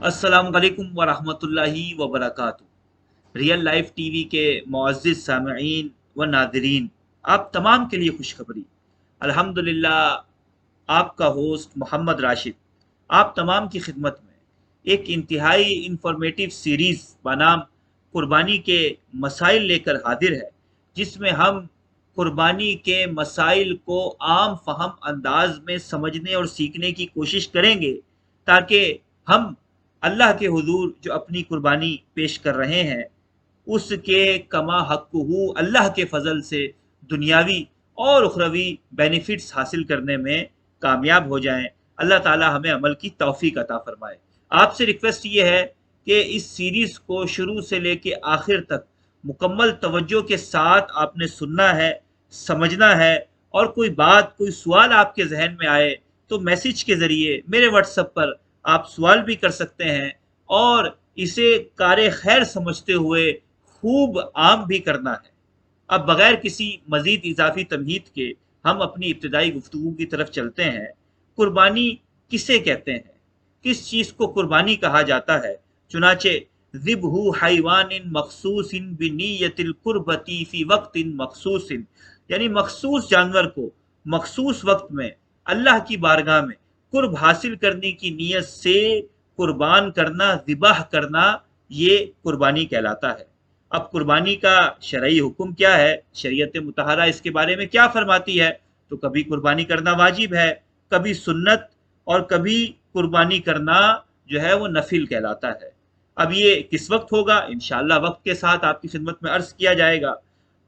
अस्सलाम वालेकुम वरहमतुल्लाहि वबरकातुहू। रियल लाइफ टीवी के मुअज़्ज़िज़ सामईन व नाज़रीन, आप तमाम के लिए खुशखबरी। अल्हम्दुलिल्लाह, आपका होस्ट मोहम्मद राशिद आप तमाम की खिदमत में एक इंतहाई इंफॉर्मेटिव सीरीज़ बनाम कुर्बानी के मसाइल लेकर हाजिर है, जिसमें हम कुर्बानी के मसाइल को आम फहम अंदाज में समझने और सीखने की कोशिश करेंगे, ताकि हम अल्लाह के हुजूर जो अपनी कुर्बानी पेश कर रहे हैं उसके कमा हक़्क़ुहू अल्लाह के फ़ज़ल से दुनियावी और उखरवी बेनिफिट्स हासिल करने में कामयाब हो जाएं। अल्लाह ताला हमें अमल की तौफीक अता फरमाए। आपसे रिक्वेस्ट ये है कि इस सीरीज़ को शुरू से लेके आखिर तक मुकम्मल तवज्जो के साथ आपने सुनना है, समझना है, और कोई बात कोई सवाल आपके जहन में आए तो मैसेज के ज़रिए मेरे व्हाट्सएप पर आप सवाल भी कर सकते हैं, और इसे कार खैर समझते हुए खूब आम भी करना है। अब बगैर किसी मजीद इजाफी तमहीद के हम अपनी इब्तदाई गुफ्तगू की तरफ चलते हैं। कुर्बानी किसे कहते हैं, किस चीज़ को कुर्बानी कहा जाता है? चुनाचे ज़िब्हु हैवानिन मखसूसिन बिनियतिल कुर्बती फी वक्तिन मखसूसिन, यानी मखसूस जानवर को मखसूस वक्त में अल्लाह की बारगाह में कुर्ब हासिल करने की नीयत से कुर्बान करना, ज़िबाह करना, ये कुर्बानी कहलाता है। अब कुर्बानी का शरई हुक्म क्या है, शरीयत मुतहरा इसके बारे में क्या फरमाती है? तो कभी कुर्बानी करना वाजिब है, कभी सुन्नत, और कभी कुर्बानी करना जो है वो नफिल कहलाता है। अब ये किस वक्त होगा, इंशाअल्लाह वक्त के साथ आपकी खिदमत में अर्ज किया जाएगा।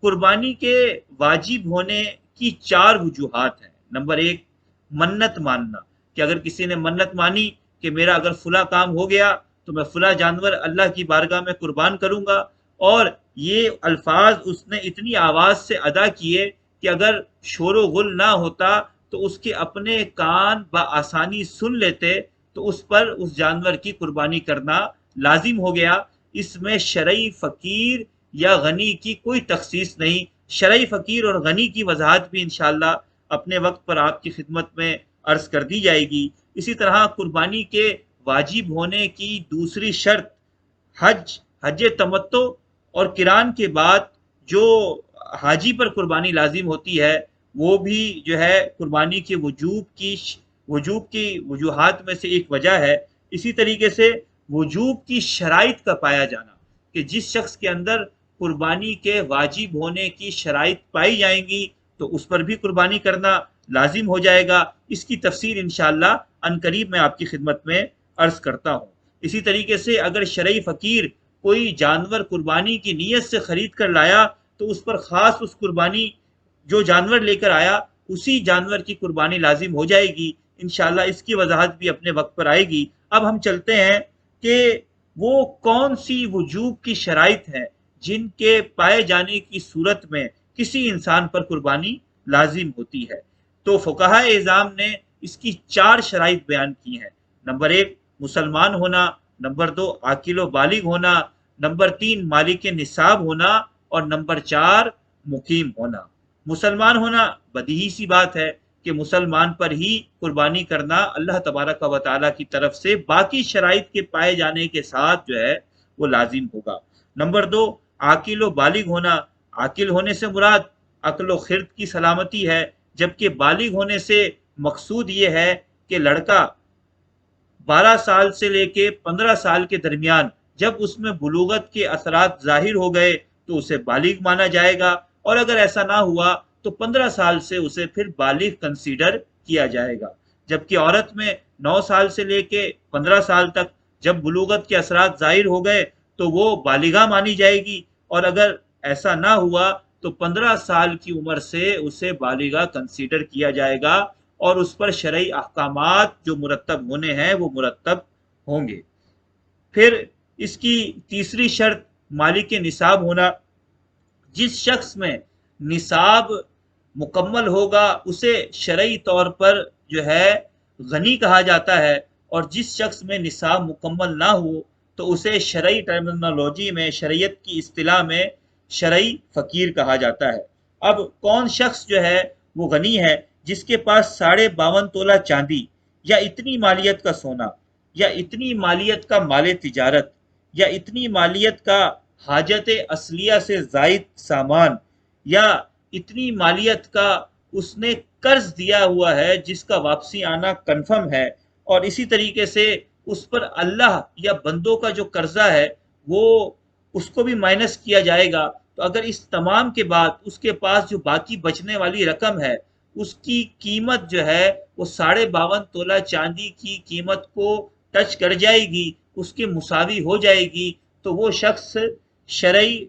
कुर्बानी के वाजिब होने की चार वजूहात हैं। नंबर एक, मन्नत मानना, कि अगर किसी ने मन्नत मानी कि मेरा अगर फुला काम हो गया तो मैं फुला जानवर अल्लाह की बारगाह में कुर्बान करूंगा, और ये अल्फाज उसने इतनी आवाज़ से अदा किए कि अगर शोर गुल ना होता तो उसके अपने कान बआसानी सुन लेते, तो उस पर उस जानवर की कुर्बानी करना लाजिम हो गया। इसमें शरई फ़कीर या गनी की कोई तखसीस नहीं। शरई फ़कीर और गनी की वजाहत भी इंशाअल्लाह अपने वक्त पर आपकी खिदमत में अर्ज कर दी जाएगी। इसी तरह कुर्बानी के वाजिब होने की दूसरी शर्त हज, हज तमत्तो और किरान के बाद जो हाजी पर कुर्बानी लाजिम होती है, वो भी जो है कुर्बानी के वजूब की वजूहात में से एक वजह है। इसी तरीके से वजूब की शराइत का पाया जाना, कि जिस शख्स के अंदर कुर्बानी के वाजिब होने की शराइत पाई जाएंगी तो उस पर भी कुर्बानी करना लाजिम हो जाएगा। इसकी तफसीर इंशाअल्लाह अनकरीब मैं आपकी खिदमत में अर्ज करता हूँ। इसी तरीके से अगर शरई फ़कीर कोई जानवर कुर्बानी की नीयत से खरीद कर लाया तो उस पर ख़ास उस कुर्बानी जो जानवर लेकर आया उसी जानवर की कुर्बानी लाजिम हो जाएगी। इंशाअल्लाह इसकी वजाहत भी अपने वक्त पर आएगी। अब हम चलते हैं कि वो कौन सी वजूब की शराइत हैं जिनके पाए जाने की सूरत में किसी इंसान पर कुर्बानी लाजिम होती है। तो फुकाहा एज़ाम ने इसकी चार शराइत बयान की हैं। नंबर एक, मुसलमान होना। नंबर दो, आकिल व बालिग होना। नंबर तीन, मालिक निसाब होना। और नंबर चार, मुकीम होना। मुसलमान होना, बदीही सी बात है कि मुसलमान पर ही कुर्बानी करना अल्लाह तबारक व तआला की तरफ से बाकी शराइत के पाए जाने के साथ जो है वो लाजिम होगा। नंबर दो, आकिल व बालिग होना। आकिल होने से मुराद अक्ल व खिर्द की सलामती है, जबकि बालिग होने से मकसूद ये है कि लड़का 12 साल से लेके 15 साल के दरमियान जब उसमें बुलूगत के असरात जाहिर हो गए तो उसे बालिग माना जाएगा, और अगर ऐसा ना हुआ तो 15 साल से उसे फिर बालिग कंसीडर किया जाएगा। जबकि औरत में 9 साल से लेके 15 साल तक जब बुलूगत के असरात जाहिर हो गए तो वो बालिगा मानी जाएगी, और अगर ऐसा ना हुआ तो 15 साल की उम्र से उसे बालिगा कंसीडर किया जाएगा, और उस पर शरई अहकामात जो मुरत्तब होने हैं वो मुरत्तब होंगे। फिर इसकी तीसरी शर्त मालिक निसाब होना। जिस शख्स में निसाब मुकम्मल होगा उसे शरई तौर पर जो है गनी कहा जाता है, और जिस शख्स में निसाब मुकम्मल ना हो तो उसे शरई टर्मिनोलॉजी में, शरीयत की इस्तिलाह में शरई फ़कीर कहा जाता है। अब कौन शख्स जो है वो गनी है जिसके पास 52.5 तोला चांदी या इतनी मालियत का सोना, یا اتنی مالیت کا مال تجارت یا اتنی مالیت کا حاجت اصلیہ سے زائد سامان یا اتنی مالیت کا اس نے قرض دیا ہوا ہے جس کا واپسی آنا کنفرم ہے، اور اسی طریقے سے اس پر اللہ یا بندوں کا جو قرضہ ہے وہ اس کو بھی مائنس کیا جائے گا، تو اگر اس تمام کے بعد اس کے پاس جو باقی بچنے والی رقم ہے اس کی قیمت جو ہے وہ 52.5 تولہ چاندی کی قیمت کو ٹچ کر جائے گی، اس کے مساوی ہو جائے گی، تو وہ شخص شرعی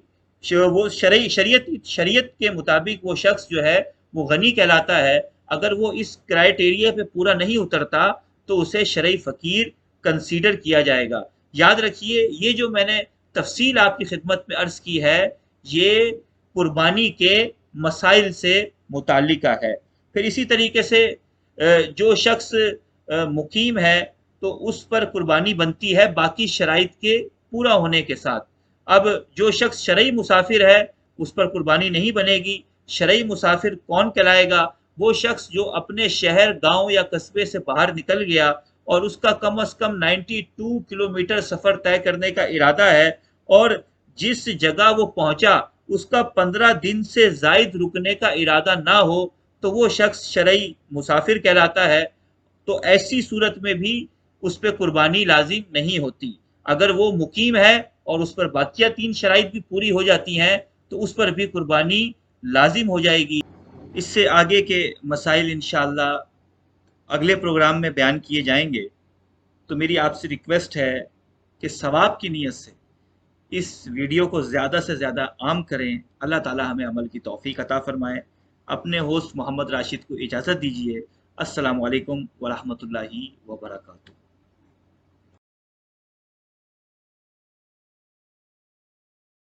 وہ شریعت کے مطابق وہ شخص جو ہے وہ غنی کہلاتا ہے۔ اگر وہ اس کرائیٹیریا پہ پورا نہیں اترتا تو اسے شرعی فقیر کنسیڈر کیا جائے گا۔ یاد رکھیے یہ جو میں نے تفصیل آپ کی خدمت میں عرض کی ہے یہ قربانی کے مسائل سے متعلقہ ہے۔ پھر اسی طریقے سے جو شخص مقیم ہے تو اس پر قربانی بنتی ہے باقی شرائط کے پورا ہونے کے ساتھ۔ اب جو شخص شرعی مسافر ہے اس پر قربانی نہیں بنے گی۔ شرعی مسافر کون کہلائے گا؟ وہ شخص جو اپنے شہر، گاؤں یا قصبے سے باہر نکل گیا اور اس کا کم از کم 92 کلومیٹر سفر طے کرنے کا ارادہ ہے، اور جس جگہ وہ پہنچا اس کا 15 دن سے زائد رکنے کا ارادہ نہ ہو تو وہ شخص شرعی مسافر کہلاتا ہے۔ تو ایسی صورت میں بھی اس پہ قربانی لازم نہیں ہوتی۔ اگر وہ مقیم ہے اور اس پر باقیہ 3 شرائط بھی پوری ہو جاتی ہیں تو اس پر بھی قربانی لازم ہو جائے گی۔ اس سے آگے کے مسائل انشاءاللہ اگلے پروگرام میں بیان کیے جائیں گے، تو میری آپ سے ریکویسٹ ہے کہ ثواب کی نیت سے اس ویڈیو کو زیادہ سے زیادہ عام کریں۔ اللہ تعالی ہمیں عمل کی توفیق عطا فرمائے۔ اپنے ہوسٹ محمد راشد کو اجازت دیجیے۔ السلام علیکم ورحمۃ اللہ وبرکاتہ۔